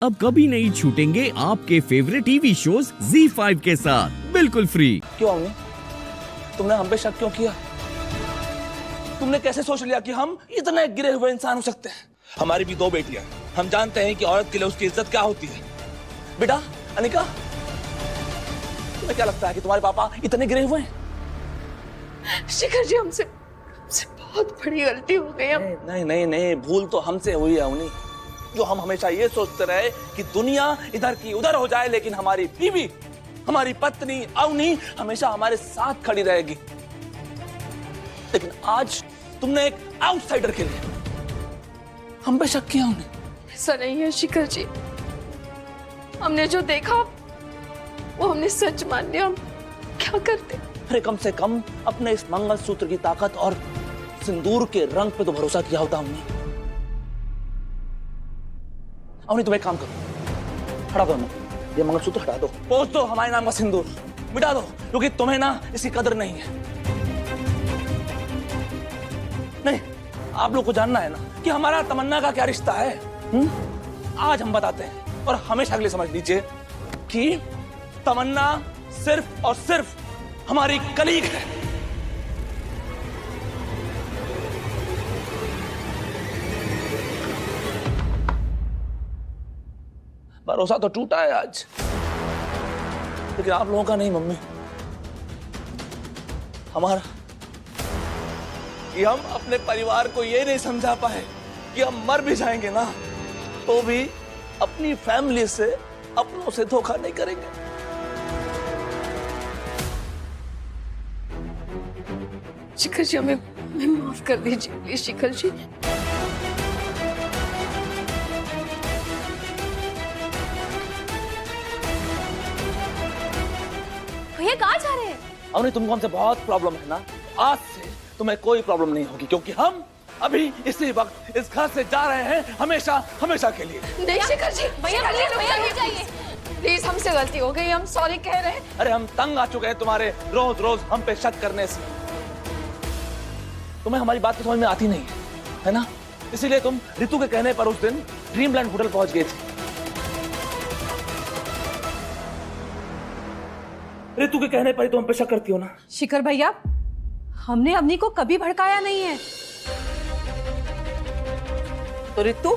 अब कभी नहीं छूटेंगे आपके फेवरेट टीवी शोज ZEE5 के साथ बिल्कुल फ्री। क्यों अवनी, तुमने हम पे शक क्यों किया? तुमने कैसे सोच लिया कि हम इतने गिरे हुए इंसान हो सकते हैं? हमारी भी 2 बेटियां हैं, हम जानते हैं कि औरत के लिए उसकी इज्जत क्या होती है। बेटा अनिका, तुम्हें क्या लगता है कि तुम्हारे पापा इतने गिरे हुए हैं? शिखर जी, हमसे बहुत बड़ी गलती हो गई। नहीं नहीं नहीं, भूल तो हमसे हुई है अवनी। जो हम हमेशा ये सोचते रहे कि दुनिया इधर की उधर हो जाए, लेकिन हमारी बीवी, हमारी पत्नी अवनी हमेशा हमारे साथ खड़ी रहेगी। लेकिन आज तुमने एक आउटसाइडर के लिए हम पे शक किया। अवनी, ऐसा नहीं है शिखर जी, हमने जो देखा वो हमने सच मान लिया। हम क्या करते? अरे कम से कम अपने इस मंगलसूत्र की ताकत और सिंदूर के रंग पे तो भरोसा किया होता हमने। अवनी, तुम एक काम करो, हटा दो ये मंगलसूत्र, हटा दो, पोंछ दो हमारे नाम का सिंदूर, मिटा दो, क्योंकि तुम्हें ना इसकी कदर नहीं है। नहीं, आप लोग को जानना है ना कि हमारा तमन्ना का क्या रिश्ता है। आज हम बताते हैं और हमेशा के लिए समझ लीजिए कि तमन्ना सिर्फ और सिर्फ हमारी कलीग है। भरोसा तो टूटा है आज, लेकिन आप लोगों का नहीं मम्मी, हमारा। कि हम अपने परिवार को ये नहीं समझा पाए कि हम मर भी जाएंगे ना तो भी अपनी फैमिली से, अपनों से धोखा नहीं करेंगे। शिखर जी, हमें माफ कर दीजिए प्लीज। शिखर जी, भैया कहाँ जा रहे हैं? अवनी, तुमको हमसे बहुत प्रॉब्लम है ना, आज से तुम्हें कोई प्रॉब्लम नहीं होगी, क्योंकि हम अभी इसी वक्त इस घर से जा रहे हैं, हमेशा हमेशा के लिए। नहीं शिखर जी, भैया रुक जाइए। प्लीज, हमसे गलती हो गई, हम सॉरी कह रहे हैं। अरे हम तंग आ चुके हैं तुम्हारे रोज रोज हम पे शक करने से। तुम्हें हमारी बात तो समझ में आती नहीं है ना? इसीलिए तुम रितु के कहने पर उस दिन ड्रीमलैंड होटल पहुंच गए थे। रितु के कहने पर ही तुम पे शक करती हो ना? शिखर भैया, हमने अवनी को कभी भड़काया नहीं है। तो रितु,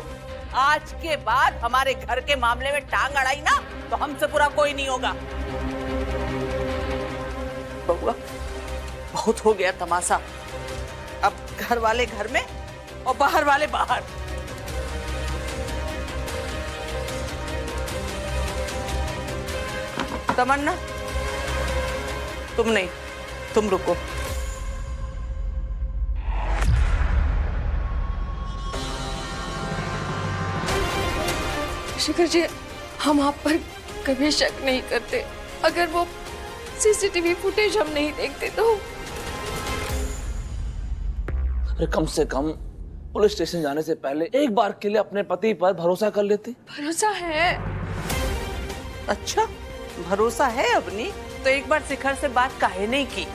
आज के बाद हमारे घर के मामले में टांग अड़ाई ना तो हमसे पूरा कोई नहीं होगा। बबुआ, बहुत हो गया तमाशा। अब घर वाले घर में और बाहर वाले बाहर। तमन्ना, तुम नहीं, तुम रुको। शिखर जी, हम आप पर कभी शक नहीं करते। अगर वो सीसीटीवी फुटेज हम नहीं देखते तो। अरे कम से कम पुलिस स्टेशन जाने से पहले एक बार के लिए अपने पति पर भरोसा कर लेते। भरोसा है। अच्छा, भरोसा है अपनी, तो एक बार शिखर से बात काहे नहीं की?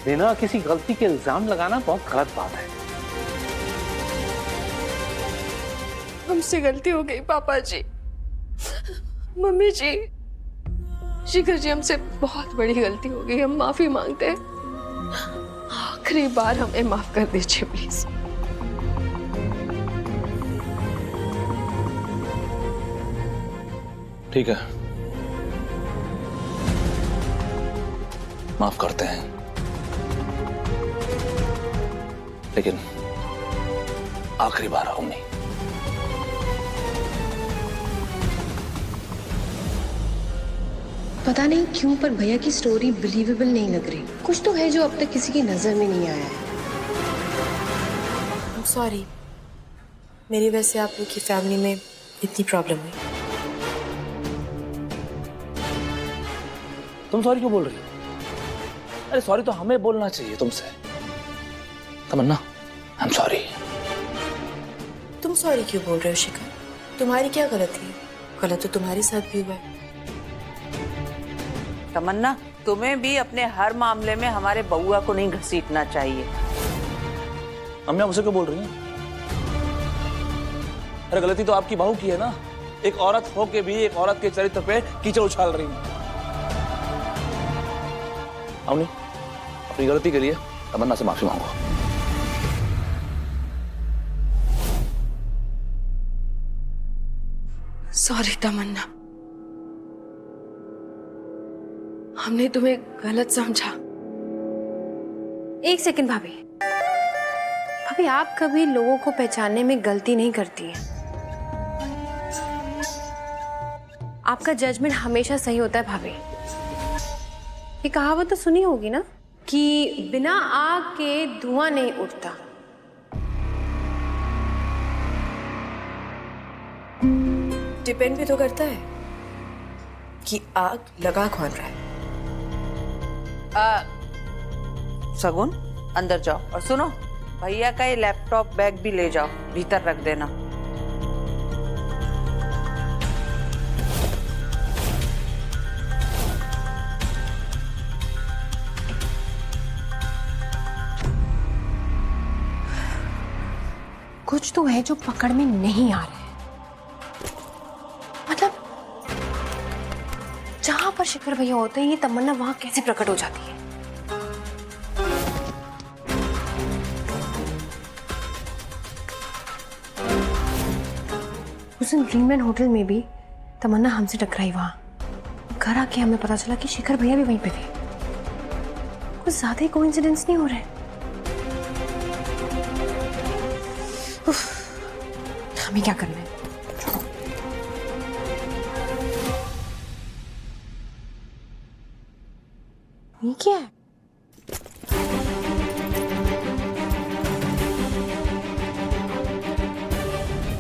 बिना किसी गलती के इल्जाम लगाना बहुत गलत बात है। हमसे गलती हो गई पापा जी, मम्मी जी। शिखर जी, हमसे बहुत बड़ी गलती हो गई, हम माफी मांगते हैं। आखिरी बार हमें माफ कर दीजिए प्लीज। ठीक है, माफ करते हैं, लेकिन आखिरी बार आऊं नहीं। पता नहीं क्यों पर भैया की स्टोरी बिलीवेबल नहीं लग रही। कुछ तो है जो अब तक किसी की नजर में नहीं आया है। सॉरी, मेरी वजह से आप लोग की फैमिली में इतनी प्रॉब्लम हुई। तुम सॉरी क्यों बोल रही हो? अरे सॉरी तो हमें बोलना चाहिए तुमसे। तमन्ना, आई एम सॉरी। तुम सॉरी क्यों बोल रहे हो शिखर? तुम्हारी क्या गलती है? गलत तो तुम्हारे साथ भी हुआ है। तमन्ना, तुम्हें भी अपने हर मामले में हमारे बउआ को नहीं घसीटना चाहिए। मम्मी, आप मुझसे क्यों बोल रही हैं? अरे गलती तो आपकी बहू की है ना, एक औरत हो के भी एक औरत के चरित्र पे कीचड़ उछाल रही है। अवनी, अपनी गलती के लिए तमन्ना से माफी मांगो। सॉरी तमन्ना, हमने तुम्हें गलत समझा। एक सेकंड भाभी, भाभी आप कभी लोगों को पहचानने में गलती नहीं करती हैं। आपका जजमेंट हमेशा सही होता है भाभी। ये कहावत तो सुनी होगी ना कि बिना आग के धुआं नहीं उठता। डिपेंड भी तो करता है कि आग लगा कौन रहा है। सगुन अंदर जाओ और सुनो, भैया का ये लैपटॉप बैग भी ले जाओ, भीतर रख देना। कुछ तो है जो पकड़ में नहीं आ रहा है। मतलब जहां पर शिखर भैया होते हैं ये तमन्ना वहां कैसे प्रकट हो जाती है। उस दिन ड्रीमलैंड होटल में भी तमन्ना हमसे टकराई। वहां घर आके हमें पता चला कि शिखर भैया भी वहीं पे थे। कुछ ज्यादा ही कोइंसिडेंस नहीं हो रहे। हमें क्या करना है? ये क्या है?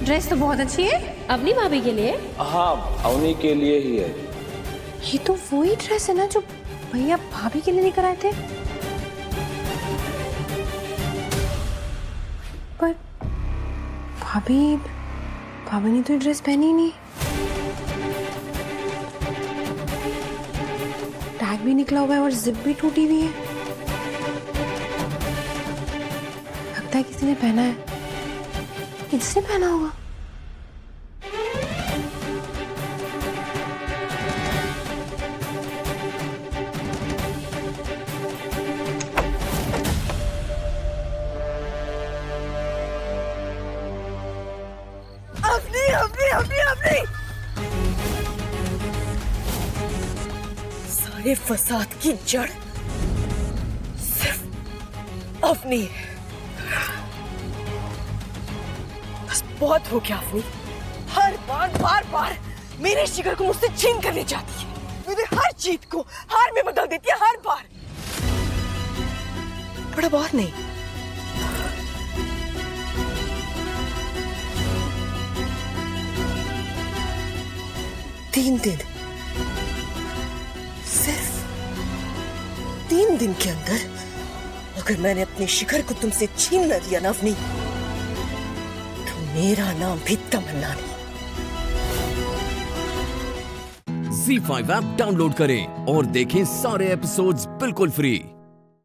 ड्रेस तो बहुत अच्छी है। अपनी भाभी के लिए? हाँ, अवनी के लिए ही है। ये तो वही ड्रेस है ना जो भैया भाभी के लिए लेकर आए थे। पर भाभी ने तो ये ड्रेस पहनी ही नहीं। टैग भी निकला हुआ है और जिप भी टूटी हुई है। लगता है किसी ने पहना है। किसने पहना होगा? अपनी सारे फसाद की जड़ सिर्फ अपनी है। बस बहुत हो गया अपनी। हर बार बार बार मेरे शिखर को मुझसे छीन कर ले जाती है। मुझे हर जीत को हार में बदल देती है, हर बार। बड़ा बहुत नहीं, तीन दिन, सिर्फ 3 दिन के अंदर अगर मैंने अपने शिखर को तुमसे छीन न लिया ना अवनी, तो मेरा नाम भी तमन्ना नहीं। Z5 ऐप डाउनलोड करें और देखें सारे एपिसोड्स बिल्कुल फ्री।